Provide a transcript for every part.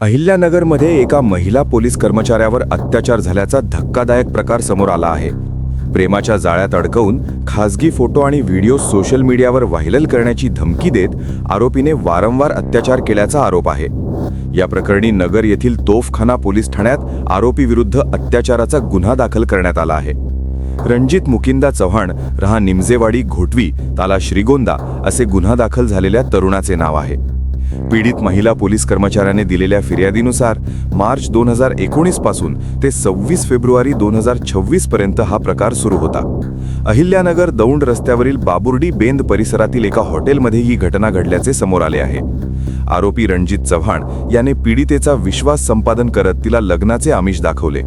अहिल्यानगरमध्ये एका महिला पोलीस कर्मचाऱ्यावर अत्याचार झाल्याचा धक्कादायक प्रकार समोर आला आहे। प्रेमाच्या जाळ्यात अडकवून खासगी फोटो आणि व्हिडिओ सोशल मीडियावर व्हायरल करण्याची धमकी देत आरोपीने वारंवार अत्याचार केल्याचा आरोप आहे। या प्रकरणी नगर येथील तोफखाना पोलीस ठाण्यात आरोपीविरुद्ध अत्याचाराचा गुन्हा दाखल करण्यात आला आहे। रणजित मुकिंदा चव्हाण रहा निमजेवाडी घोटवी ताला श्रीगोंदा असे गुन्हा दाखल झालेल्या तरुणाचे नाव आहे। पीडित महिला पोलीस कर्मचाऱ्याने दिलेल्या फिर्यादीनुसार मार्च 2019 पासून ते 26 फेब्रुवारी 2026 पर्यंत हा प्रकार सुरू होता। अहिल्यानगर दौंड रस्त्यावरील बाबुर्डी बेंद परिसरातील एका हॉटेलमध्ये ही घटना घडल्याचे समोर आले आहे। आरोपी रणजित चव्हाण याने पीडितेचा विश्वास संपादन करत तिला लग्नाचे आमिष दाखवले।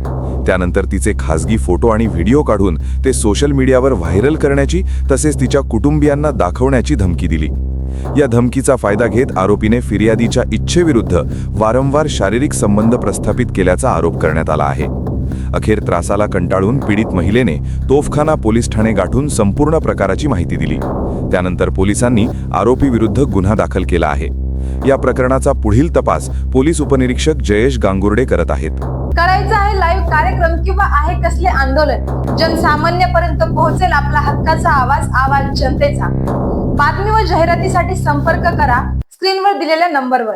त्यानंतर तिचे खासगी फोटो आणि व्हिडिओ काढून ते सोशल मीडियावर व्हायरल करण्याची तसेच तिच्या कुटुंबियांना दाखवण्याची धमकी दिली। या धमकीचा फायदा घेत आरोपीने फिर्यादीच्या इच्छेविरुद्ध वारंवार शारीरिक संबंध प्रस्थापित केल्याचा आरोप करण्यात आला आहे। अखेर त्रासाला कंटाळून पीडित महिलेने तोफखाना पोलीस ठाणे गाठून संपूर्ण प्रकाराची माहिती दिली। त्यानंतर पोलिसांनी आरोपीविरुद्ध गुन्हा दाखल केला आहे। या प्रकरणाचा पुढील तपास पोलीस उपनिरीक्षक जयेश गांगुर्डे करत आहेत। करायचं आहे लाईव्ह कार्यक्रम किंवा आहे कसले आंदोलन जनसामान्यपर्यंत पोहोचेल आपला हक्काचा आवाज जनतेचा। बातमी व जाहिरातीसाठी संपर्क करा स्क्रीनवर दिलेल्या नंबरवर।